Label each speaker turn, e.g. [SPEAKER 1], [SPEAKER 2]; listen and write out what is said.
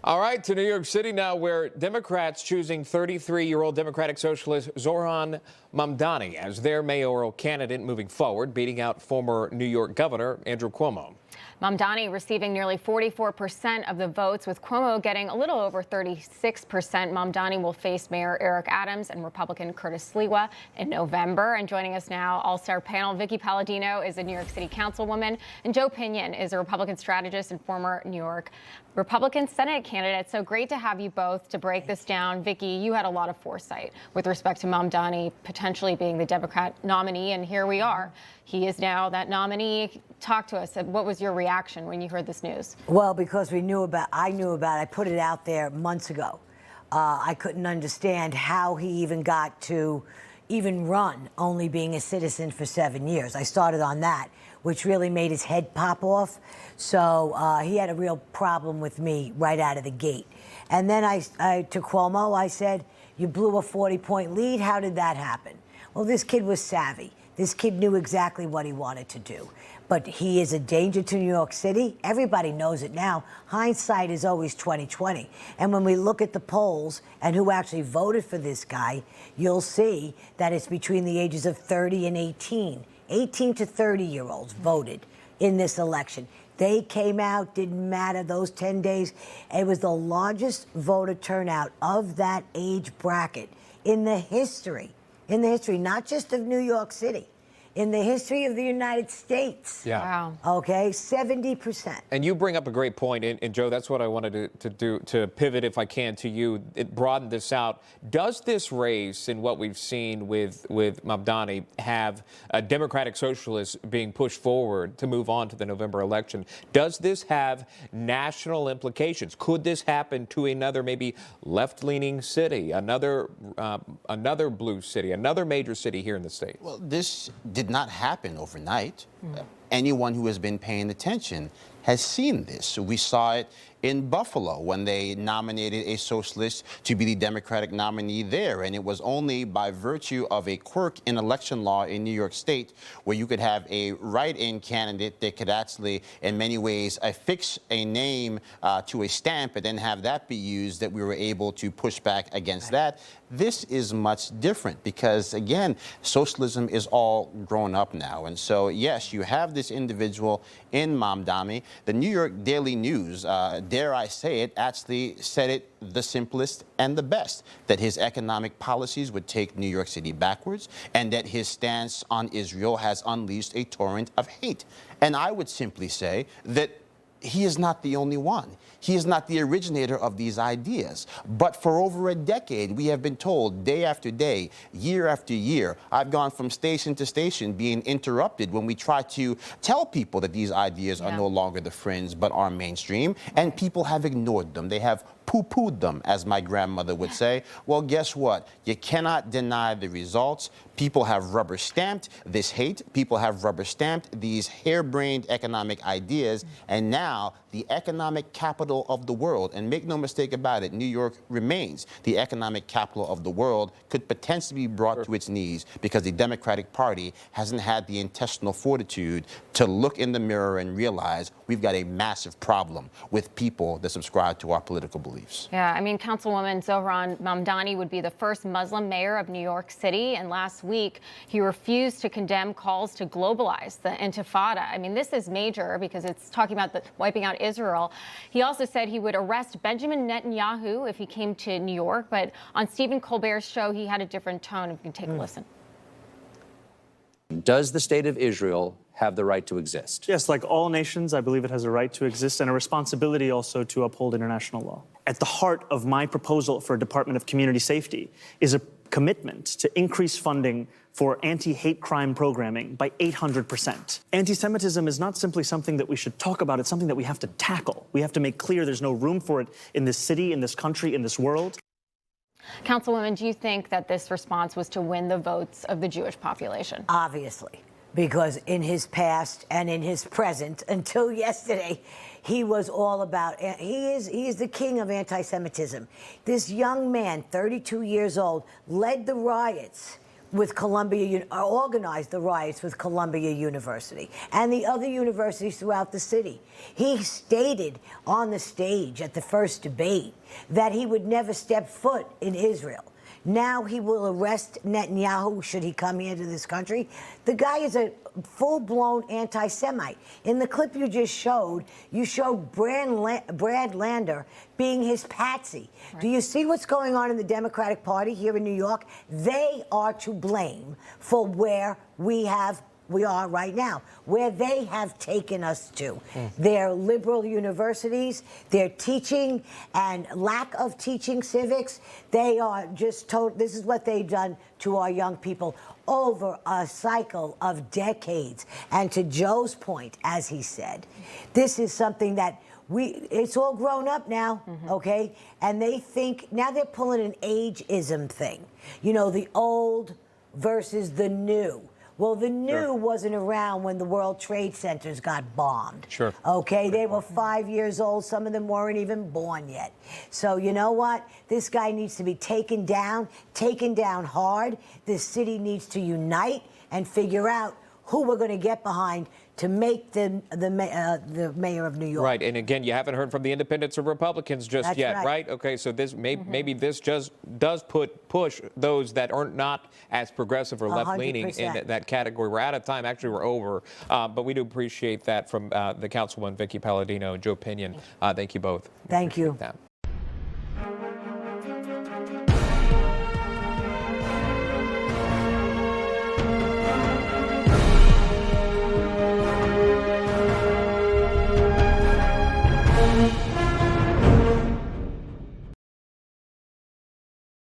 [SPEAKER 1] All right, to New York City now, where Democrats choosing 33-year-old Democratic Socialist Zohran Mamdani as their mayoral candidate moving forward, beating out former New York Governor Andrew Cuomo.
[SPEAKER 2] Mamdani receiving nearly 44% of the votes, with Cuomo getting a little over 36%. Mamdani will face Mayor Eric Adams and Republican Curtis Sliwa in November. And joining us now, all-star panel, Vickie Paladino is a New York City Councilwoman, and Joe Pinion is a Republican strategist and former New York Republican Senate candidate. So great to have you both to break this down. Vickie, you had a lot of foresight with respect to Mamdani potentially being the Democrat nominee, and here we are. He is now that nominee. Talk to us. What was your reaction when you heard this news?
[SPEAKER 3] Well, because I knew about it, I put it out there months ago. I couldn't understand how he even got to even run, only being a citizen for 7 years. I started on that, which really made his head pop off. So he had a real problem with me right out of the gate. And then to Cuomo, I said, you blew a 40-point lead. How did that happen? Well, this kid was savvy. This kid knew exactly what he wanted to do. But he is a danger to New York City. Everybody knows it now. Hindsight is always 20/20. And when we look at the polls and who actually voted for this guy, you'll see that it's between the ages of 30 and 18. 18 to 30-year-olds voted in this election. They came out, didn't matter, those 10 days. It was the largest voter turnout of that age bracket in the history, not just of New York City, in the history of the United States.
[SPEAKER 1] Yeah.
[SPEAKER 2] Wow.
[SPEAKER 3] Okay, 70%.
[SPEAKER 1] And you bring up a great point, and Joe, that's what I wanted to do, to pivot, if I can, to you. It broadened this out. Does this race and what we've seen with Mamdani have a Democratic Socialists being pushed forward to move on to the November election? Does this have national implications? Could this happen to another maybe left-leaning city, another blue city, another major city here in the state?
[SPEAKER 4] Well, this did not happen overnight. Anyone who has been paying attention has seen this. We saw it in Buffalo when they nominated a socialist to be the Democratic nominee there. And it was only by virtue of a quirk in election law in New York State where you could have a write-in candidate that could actually, in many ways, affix a name to a stamp and then have that be used, that we were able to push back against that. This is much different because, again, socialism is all grown up now. And so, yes, you have this individual in Mamdani. The New York Daily News, dare I say it, actually said it the simplest and the best, that his economic policies would take New York City backwards and that his stance on Israel has unleashed a torrent of hate. And I would simply say that he is not the only one. He is not the originator of these ideas. But for over a decade, we have been told day after day, year after year, I've gone from station to station being interrupted when we try to tell people that these ideas are no longer the fringe but are mainstream, and people have ignored them. They have poo-pooed them, as my grandmother would say. Well, guess what? You cannot deny the results. People have rubber-stamped this hate. People have rubber-stamped these harebrained economic ideas. And now the economic capital of the world, and make no mistake about it, New York remains the economic capital of the world, could potentially be brought to its knees because the Democratic Party hasn't had the intestinal fortitude to look in the mirror and realize we've got a massive problem with people that subscribe to our political beliefs.
[SPEAKER 2] Yeah, I mean, Councilwoman Zohran Mamdani would be the first Muslim mayor of New York City, and last week he refused to condemn calls to globalize the Intifada. I mean, this is major because it's talking about wiping out Israel. He also said he would arrest Benjamin Netanyahu if he came to New York, but on Stephen Colbert's show, he had a different tone. If you can take a listen.
[SPEAKER 5] Does the state of Israel have the right to exist?
[SPEAKER 6] Yes, like all nations, I believe it has a right to exist and a responsibility also to uphold international law. At the heart of my proposal for a Department of Community Safety is a commitment to increase funding for anti-hate crime programming by 800%. Anti-Semitism is not simply something that we should talk about, it's something that we have to tackle. We have to make clear there's no room for it in this city, in this country, in this world.
[SPEAKER 2] Councilwoman, do you think that this response was to win the votes of the Jewish population?
[SPEAKER 3] Obviously, because in his past and in his present, until yesterday, he was all about, he is the king of anti-Semitism. This young man, 32 years old, led the riots with Columbia, organized the riots with Columbia University and the other universities throughout the city. He stated on the stage at the first debate that he would never step foot in Israel. Now he will arrest Netanyahu should he come here to this country. The guy is a full-blown anti-Semite. In the clip you just showed, you showed Brad Lander being his patsy. Right. Do you see what's going on in the Democratic Party here in New York? They are to blame for where we are right now, where they have taken us to. Their liberal universities, their teaching and lack of teaching civics, they are just told, this is what they've done to our young people over a cycle of decades. And to Joe's point, as he said, this is something that it's all grown up now, okay? And they think, now they're pulling an ageism thing. You know, the old versus the new. Well, the new wasn't around when the World Trade Centers got bombed.
[SPEAKER 1] Sure.
[SPEAKER 3] Okay, they were 5 years old. Some of them weren't even born yet. So you know what? This guy needs to be taken down hard. This city needs to unite and figure out who we're going to get behind to make the mayor of New York.
[SPEAKER 1] Right, and again, you haven't heard from the independents or Republicans just
[SPEAKER 3] That's
[SPEAKER 1] yet,
[SPEAKER 3] right?
[SPEAKER 1] Okay, so this maybe this just does push those that are not as progressive or left-leaning in that category. We're out of time. Actually, we're over, but we do appreciate that from the Councilwoman Vickie Paladino and Joe Pinion. Thank you both.
[SPEAKER 3] Thank you.
[SPEAKER 1] That.